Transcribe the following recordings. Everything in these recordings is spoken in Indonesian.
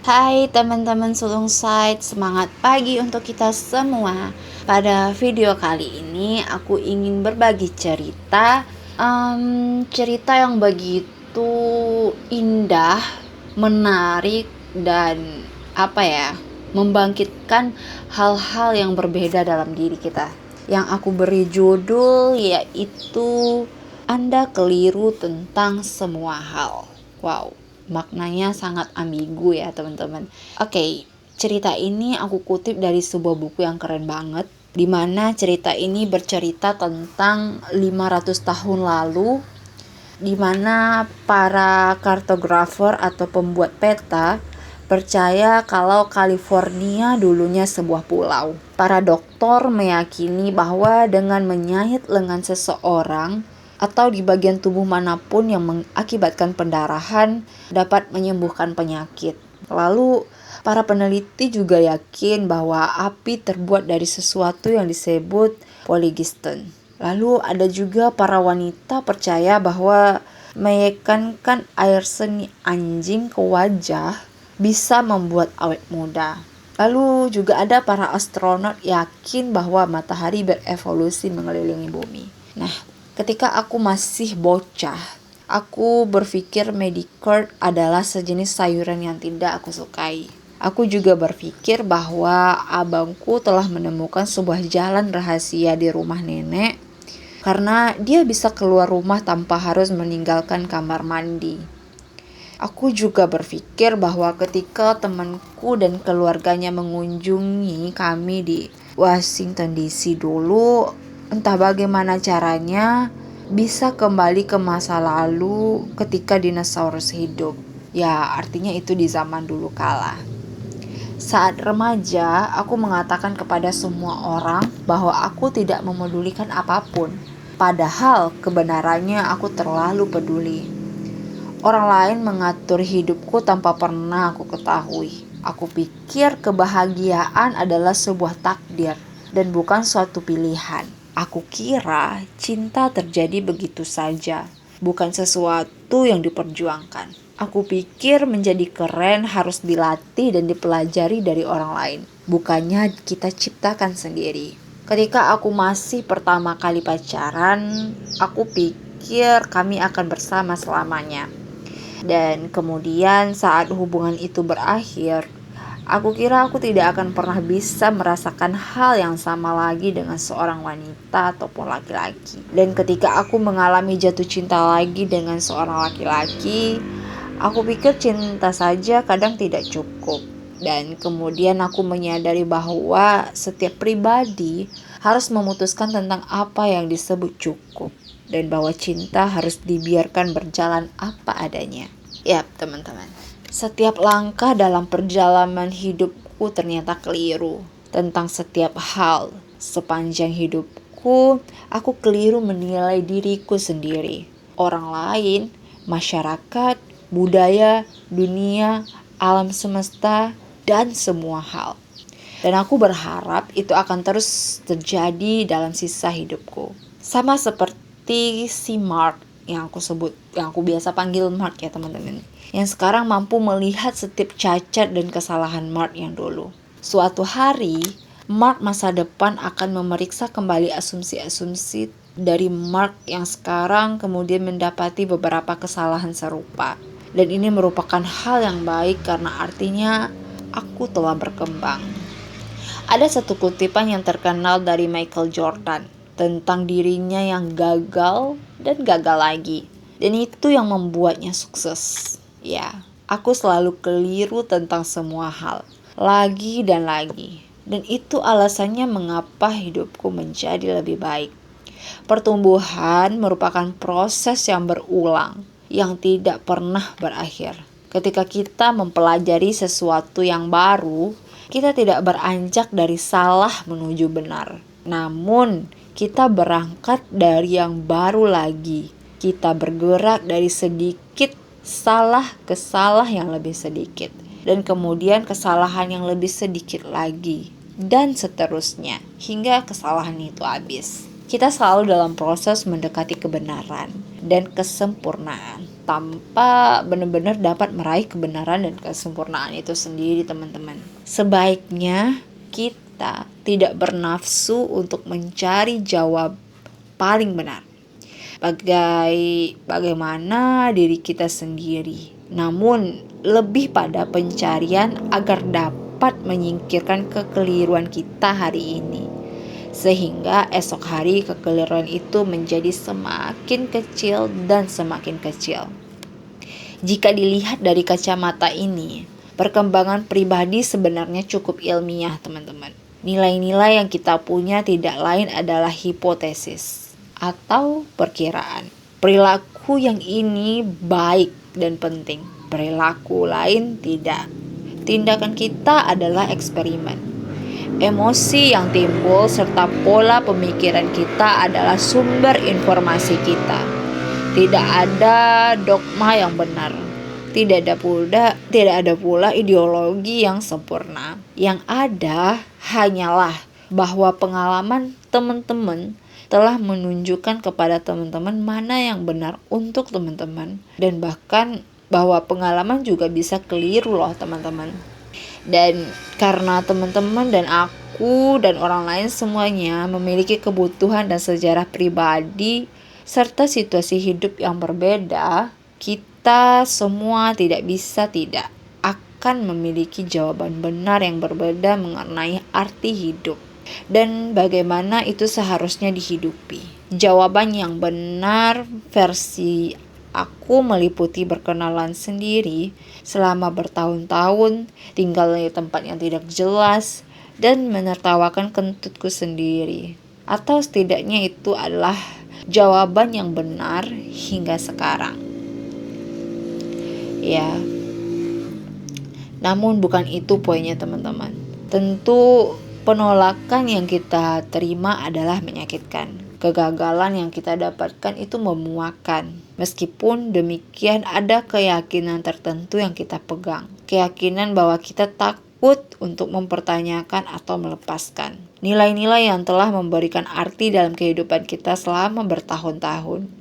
Hai teman-teman Sulung Side, semangat pagi untuk kita semua. Pada video kali ini aku ingin berbagi cerita yang begitu indah, menarik dan membangkitkan hal-hal yang berbeda dalam diri kita. Yang aku beri judul yaitu Anda keliru tentang semua hal. Wow, maknanya sangat ambigu ya teman-teman. Oke, cerita ini aku kutip dari sebuah buku yang keren banget, di mana cerita ini bercerita tentang 500 tahun lalu, di mana para kartografer atau pembuat peta percaya kalau California dulunya sebuah pulau. Para dokter meyakini bahwa dengan menyayat lengan seseorang atau di bagian tubuh manapun yang mengakibatkan pendarahan dapat menyembuhkan penyakit. Lalu, para peneliti juga yakin bahwa api terbuat dari sesuatu yang disebut polygiston. Lalu ada juga para wanita percaya bahwa meyakinkan air seni anjing ke wajah bisa membuat awet muda. Lalu juga ada para astronot yakin bahwa matahari berevolusi mengelilingi bumi. Nah, ketika aku masih bocah, aku berpikir medicurt adalah sejenis sayuran yang tidak aku sukai. Aku juga berpikir bahwa abangku telah menemukan sebuah jalan rahasia di rumah nenek karena dia bisa keluar rumah tanpa harus meninggalkan kamar mandi. Aku juga berpikir bahwa ketika temanku dan keluarganya mengunjungi kami di Washington DC dulu, entah bagaimana caranya bisa kembali ke masa lalu ketika dinosaurus hidup. Ya, artinya itu di zaman dulu kala. Saat remaja, aku mengatakan kepada semua orang bahwa aku tidak memedulikan apapun. Padahal kebenarannya aku terlalu peduli. Orang lain mengatur hidupku tanpa pernah aku ketahui. Aku pikir kebahagiaan adalah sebuah takdir dan bukan suatu pilihan. Aku kira cinta terjadi begitu saja, bukan sesuatu yang diperjuangkan. Aku pikir menjadi keren harus dilatih dan dipelajari dari orang lain, bukannya kita ciptakan sendiri. Ketika aku masih pertama kali pacaran, aku pikir kami akan bersama selamanya. Dan kemudian saat hubungan itu berakhir, aku kira aku tidak akan pernah bisa merasakan hal yang sama lagi dengan seorang wanita ataupun laki-laki. Dan ketika aku mengalami jatuh cinta lagi dengan seorang laki-laki, aku pikir cinta saja kadang tidak cukup. Dan kemudian aku menyadari bahwa setiap pribadi harus memutuskan tentang apa yang disebut cukup. Dan bahwa cinta harus dibiarkan berjalan apa adanya. Yap, teman-teman. Setiap langkah dalam perjalanan hidupku ternyata keliru tentang setiap hal. Sepanjang hidupku, aku keliru menilai diriku sendiri, orang lain, masyarakat, budaya, dunia, alam semesta, dan semua hal. Dan aku berharap itu akan terus terjadi dalam sisa hidupku. Sama seperti si Mark yang aku biasa panggil Mark ya teman-teman, yang sekarang mampu melihat setiap cacat dan kesalahan Mark yang dulu. Suatu hari, Mark masa depan akan memeriksa kembali asumsi-asumsi dari Mark yang sekarang kemudian mendapati beberapa kesalahan serupa. Dan ini merupakan hal yang baik karena artinya aku telah berkembang. Ada satu kutipan yang terkenal dari Michael Jordan tentang dirinya yang gagal dan gagal lagi. Dan itu yang membuatnya sukses. Ya, aku selalu keliru tentang semua hal, lagi dan lagi. Dan itu alasannya mengapa hidupku menjadi lebih baik. Pertumbuhan merupakan proses yang berulang, yang tidak pernah berakhir. Ketika kita mempelajari sesuatu yang baru, kita tidak beranjak dari salah menuju benar. Namun, kita berangkat dari yang baru lagi. Kita bergerak dari sedikit salah ke salah yang lebih sedikit. Dan kemudian kesalahan yang lebih sedikit lagi. Dan seterusnya, hingga kesalahan itu habis. Kita selalu dalam proses mendekati kebenaran dan kesempurnaan. tanpa benar-benar dapat meraih kebenaran dan kesempurnaan itu sendiri, teman-teman. Sebaiknya kita tidak bernafsu untuk mencari jawab paling benar bagaimana diri kita sendiri, namun lebih pada pencarian agar dapat menyingkirkan kekeliruan kita hari ini, sehingga esok hari kekeliruan itu menjadi semakin kecil dan semakin kecil. Jika dilihat dari kacamata ini, perkembangan pribadi sebenarnya cukup ilmiah, teman-teman. Nilai-nilai yang kita punya tidak lain adalah hipotesis atau perkiraan. Perilaku yang ini baik dan penting, perilaku lain tidak. Tindakan kita adalah eksperimen. Emosi yang timbul serta pola pemikiran kita adalah sumber informasi kita. Tidak ada dogma yang benar. Tidak ada pula ideologi yang sempurna. Yang ada hanyalah bahwa pengalaman teman-teman telah menunjukkan kepada teman-teman mana yang benar untuk teman-teman, dan bahkan bahwa pengalaman juga bisa keliru loh, teman-teman. Dan karena teman-teman dan aku dan orang lain semuanya memiliki kebutuhan dan sejarah pribadi serta situasi hidup yang berbeda, kita semua tidak akan memiliki jawaban benar yang berbeda mengenai arti hidup dan bagaimana itu seharusnya dihidupi. Jawaban yang benar versi aku meliputi berkenalan sendiri selama bertahun-tahun, tinggal di tempat yang tidak jelas, dan menertawakan kentutku sendiri. Atau setidaknya itu adalah jawaban yang benar hingga sekarang. Ya, namun bukan itu poinnya, teman-teman. Tentu penolakan yang kita terima adalah menyakitkan. Kegagalan yang kita dapatkan itu memuakkan. Meskipun demikian ada keyakinan tertentu yang kita pegang. Keyakinan bahwa kita takut untuk mempertanyakan atau melepaskan. Nilai-nilai yang telah memberikan arti dalam kehidupan kita selama bertahun-tahun.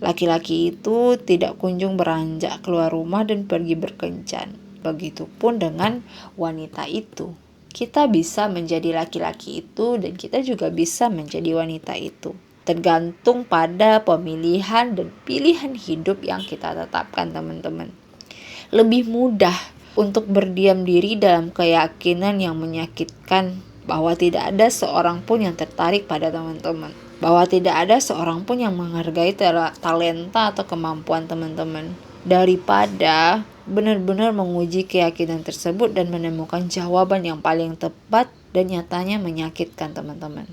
Laki-laki itu tidak kunjung beranjak keluar rumah dan pergi berkencan. Begitupun dengan wanita itu. Kita bisa menjadi laki-laki itu dan kita juga bisa menjadi wanita itu. Tergantung pada pemilihan dan pilihan hidup yang kita tetapkan, teman-teman. Lebih mudah untuk berdiam diri dalam keyakinan yang menyakitkan bahwa tidak ada seorang pun yang tertarik pada teman-teman. Bahwa tidak ada seorang pun yang menghargai talenta atau kemampuan teman-teman. Daripada benar-benar menguji keyakinan tersebut dan menemukan jawaban yang paling tepat dan nyatanya menyakitkan, teman-teman.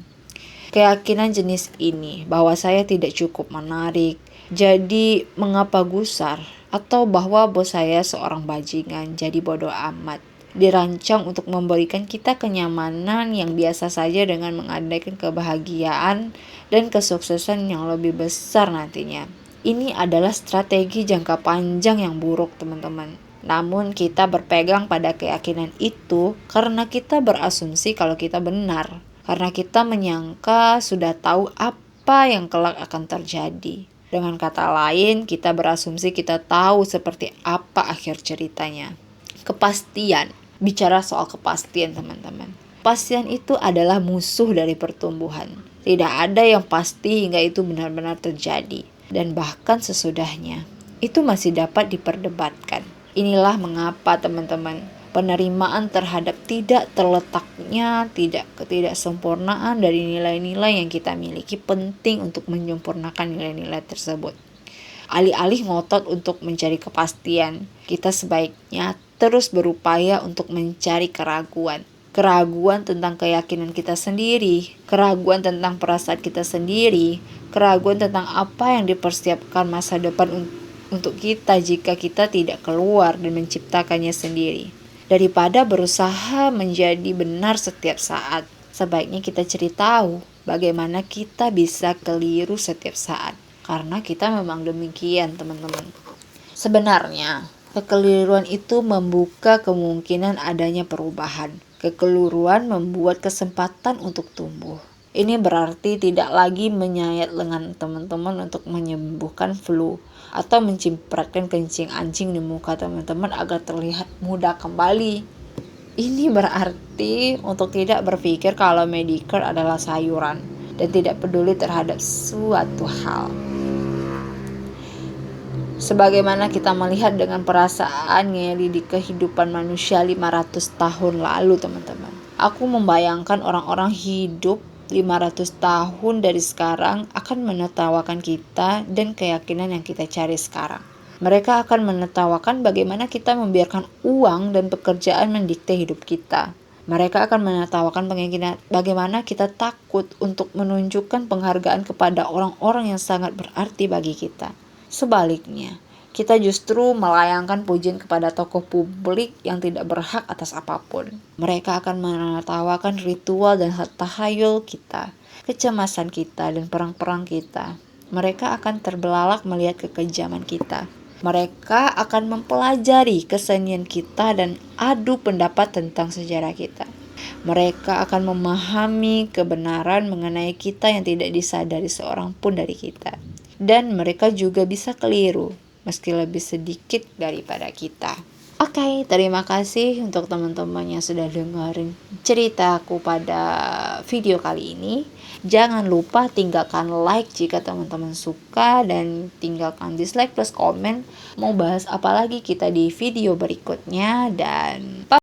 Keyakinan jenis ini bahwa saya tidak cukup menarik, jadi mengapa gusar, atau bahwa bos saya seorang bajingan, jadi bodoh amat, dirancang untuk memberikan kita kenyamanan yang biasa saja dengan mengandaikan kebahagiaan dan kesuksesan yang lebih besar nantinya. Ini adalah strategi jangka panjang yang buruk, teman-teman. Namun kita berpegang pada keyakinan itu karena kita berasumsi kalau kita benar. Karena kita menyangka sudah tahu apa yang kelak akan terjadi. Dengan kata lain, kita berasumsi kita tahu seperti apa akhir ceritanya. Kepastian. Bicara soal kepastian, teman-teman. Kepastian itu adalah musuh dari pertumbuhan. Tidak ada yang pasti hingga itu benar-benar terjadi. Dan bahkan sesudahnya, itu masih dapat diperdebatkan. Inilah mengapa, teman-teman, penerimaan terhadap ketidaksempurnaan dari nilai-nilai yang kita miliki penting untuk menyempurnakan nilai-nilai tersebut. Alih-alih ngotot untuk mencari kepastian, kita sebaiknya terus berupaya untuk mencari keraguan. Keraguan tentang keyakinan kita sendiri, keraguan tentang perasaan kita sendiri, keraguan tentang apa yang dipersiapkan masa depan untuk kita jika kita tidak keluar dan menciptakannya sendiri. Daripada berusaha menjadi benar setiap saat, sebaiknya kita cari tahu bagaimana kita bisa keliru setiap saat. Karena kita memang demikian, teman-teman. Sebenarnya, kekeliruan itu membuka kemungkinan adanya perubahan. Kekeliruan membuat kesempatan untuk tumbuh. Ini berarti tidak lagi menyayat lengan teman-teman untuk menyembuhkan flu atau mencimpratkan kencing anjing di muka teman-teman agar terlihat muda kembali. Ini berarti untuk tidak berpikir kalau Medicare adalah sayuran dan tidak peduli terhadap suatu hal. Sebagaimana kita melihat dengan perasaan ngeli di kehidupan manusia 500 tahun lalu, teman-teman. Aku membayangkan orang-orang hidup 500 tahun dari sekarang akan menertawakan kita dan keyakinan yang kita cari sekarang. Mereka akan menertawakan bagaimana kita membiarkan uang dan pekerjaan mendikte hidup kita. Mereka akan menertawakan bagaimana kita takut untuk menunjukkan penghargaan kepada orang-orang yang sangat berarti bagi kita. Sebaliknya, kita justru melayangkan pujian kepada tokoh publik yang tidak berhak atas apapun. Mereka akan menertawakan ritual dan tahayul kita, kecemasan kita, dan perang-perang kita. Mereka akan terbelalak melihat kekejaman kita. Mereka akan mempelajari kesenian kita dan adu pendapat tentang sejarah kita. Mereka akan memahami kebenaran mengenai kita yang tidak disadari seorang pun dari kita. Dan mereka juga bisa keliru, meski lebih sedikit daripada kita. Oke, terima kasih untuk teman-teman yang sudah dengerin ceritaku pada video kali ini. Jangan lupa tinggalkan like jika teman-teman suka dan tinggalkan dislike plus komen. Mau bahas apa lagi kita di video berikutnya, dan